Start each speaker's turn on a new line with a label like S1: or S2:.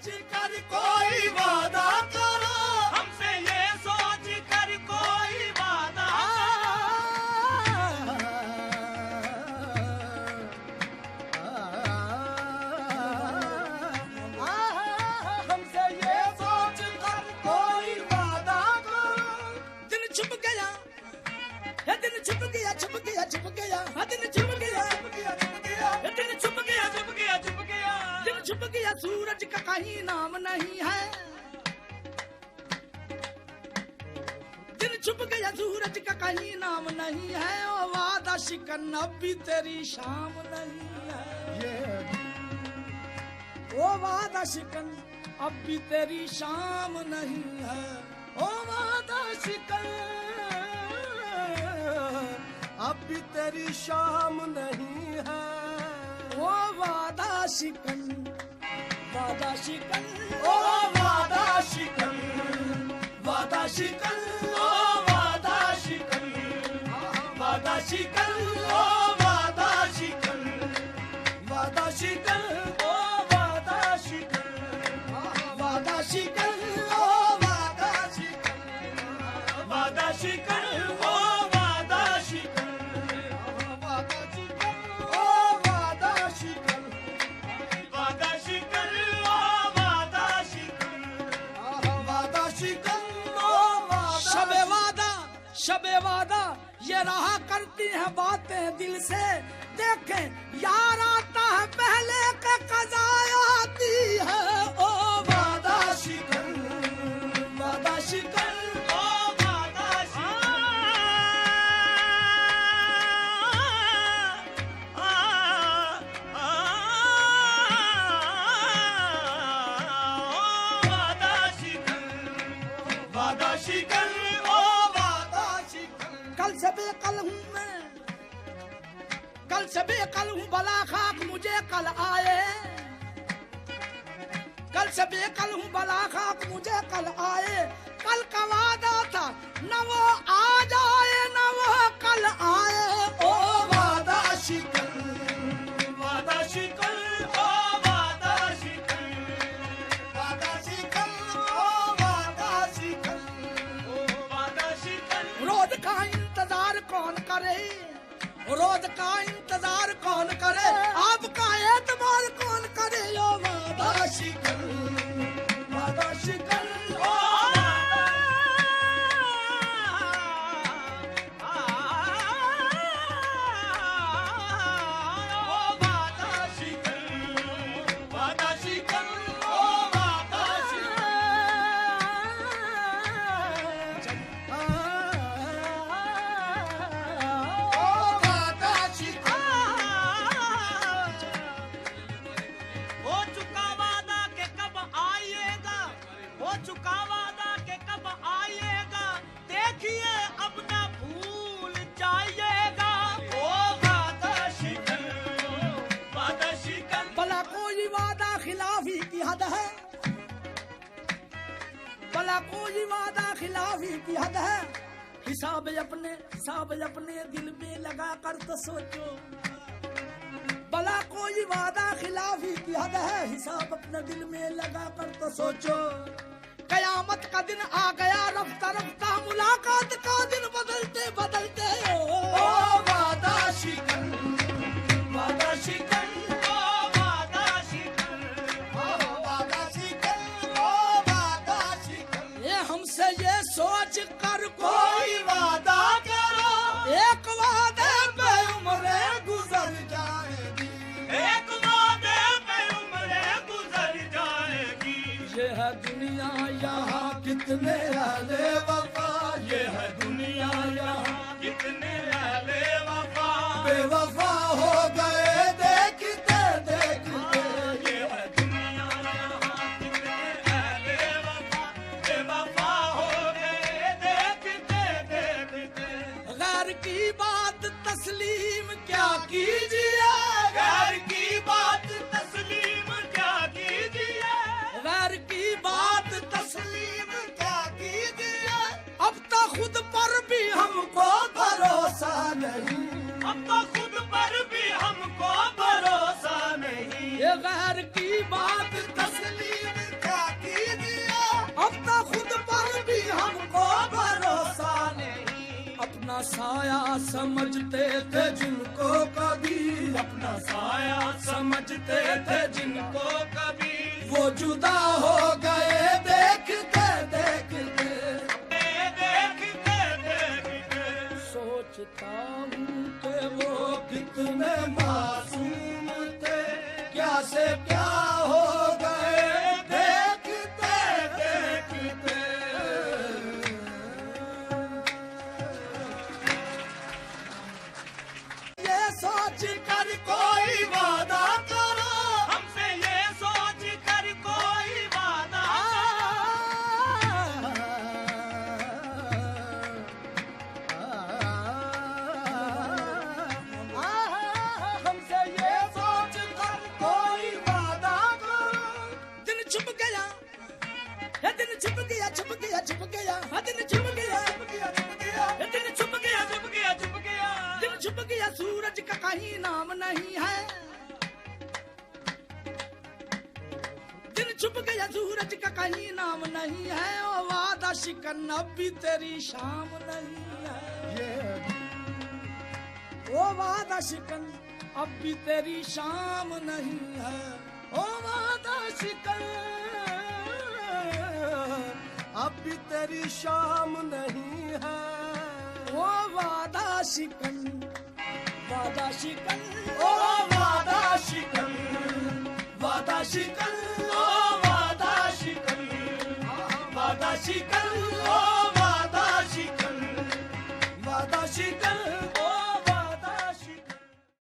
S1: सोच कर कोई वादा करो,
S2: हमसे ये सोच कर कोई वादा
S1: हमसे ये सोच कर कोई वादा करो।
S3: दिन छुप गया, ये दिन छुप गया, छुप गया, छुप गया, हाँ दिन छुप गया, ये दिन छुप गया,
S2: छुप गया, छुप गया।
S3: दिन छुप गया, सूरज का कहीं नाम नहीं है। दिन छुप गया, सूरज का कहीं नाम नहीं है। ओ वादा शिकन अब भी तेरी शाम नहीं है। ओ वादा शिकन अब भी तेरी शाम नहीं है।
S1: ओ वादा शिकन अब भी तेरी शाम नहीं है।
S3: ओ वादा शिकन, वादा शिकन,
S1: ओ वादा शिकन, वादा शिकन, ओ वादा शिकन, वादा शिकन, ओ वादा शिकन, वादा शिकन, ओ वादा शिकन, वादा शिकन, ओ वादा शिकन, वादा शिकन, ओ वादा शिकन, वादा शिकन, ओ वादा शिकन,
S2: वादा शिकन, ओ वादा शिकन,
S1: वादा शिकन, ओ वादा
S3: शबे वादा, शबे वादा ये रहा करती है बातें दिल से। देखें यार आता है पहले के कज़ा आती है। ओ
S1: वादा शिकन, वादा शिकन,
S2: ओ वादा शिकन, वादा शिकन,
S1: वादा शिकन, ओ वादा शिकन।
S3: कल से बेकल हूँ मैं, कल से बेकल हूँ भला खाक मुझे कल आए। कल से बेकल हूँ भला खाक मुझे कल आए। कल का वादा था न वो आज आए न वो कल आए। ओ
S1: वादा शिकन, वादा शिकन, ओ वादा शिकन, वादा शिकन, ओ वादा शिकन, ओ वादा शिकन।
S2: वादा
S3: रोज का इंतजार कौन करे, रोज का इंतजार कौन करे, आपका एतबार कौन करे। ओ वादा
S1: शिकन, वादा शिकन, ओ
S2: वादा शिकन,
S1: वादा शिकन, ओ वादा
S2: हो चुका वादा के कब आइएगा, हो चुका वादा के कब आइएगा, देखिए अब ना भूल जाइएगा। ओ वादा शिकन, वादा शिकन,
S3: भला कोई वादा खिलाफी की हद है, भला कोई वादा खिलाफी की हद है। हिसाब अपने दिल में लगा कर तो सोचो, भला कोई वादा खिलाफी की हद है। हिसाब अपने दिल में लगा कर तो सोचो। कयामत का दिन आ गया रफ्ता रफ्ता, मुलाकात का दिन बदलते बदलते।
S1: ओ वादा शिकन, वादा शिकन,
S2: ओ वादा शिकन,
S1: ओ वादा शिकन, ओ वादा शिकन।
S3: ये हमसे ये सोच कर
S1: कोई वादा करो,
S3: एक वादे पे
S1: उम्रें गुजर जाएगी।
S2: एक वादे पे उम्रें गुजर जाएगी।
S3: ये है दुनिया यहाँ
S1: कितने अहले वफा, ये है दुनिया यहाँ
S2: कितने अहले वफा,
S1: बेवफा हो गए देखते देखते।
S2: ये है दुनिया यहाँ कितने अहले वफा, बेवफा हो गए देखते देखते।
S3: गैर की बात तस्लीम क्या
S1: कीजिए
S2: गैर की बात तस्लीम क्या कीजिए,
S3: गैर की बात
S1: तस्लीम क्या कीजिए।
S3: साया समझते थे जिनको कभी,
S1: अपना साया समझते थे जिनको कभी,
S3: वो जुदा हो गए देखते देखते। सोचता हूँ कि वो कितने मासूम थे, क्या से क्या हो गए देखते देखते। ये सोच कर कोई वादा करो,
S2: हमसे ये सोच कर कोई वादा
S3: हमसे ये सोच कर कोई वादा करो। दिन छुप गया है, दिन छुप गया छुप गया छुप गया, हाँ दिन छुप गया छुप गया छुप गया, है दिन छुप गया छुप गया छुप गया, दिन छुप गया सूरज का कहीं नाम नहीं है, दिन छुप गया सूरज का कहीं नाम नहीं है, ओ वादा शिकन अब भी तेरी शाम नहीं है, ओ वादा शिकन अब भी तेरी शाम नहीं है, ओ वादा शिकन अब भी तेरी शाम नहीं है, ओ वादा शिकन, वादा शिकन, ओ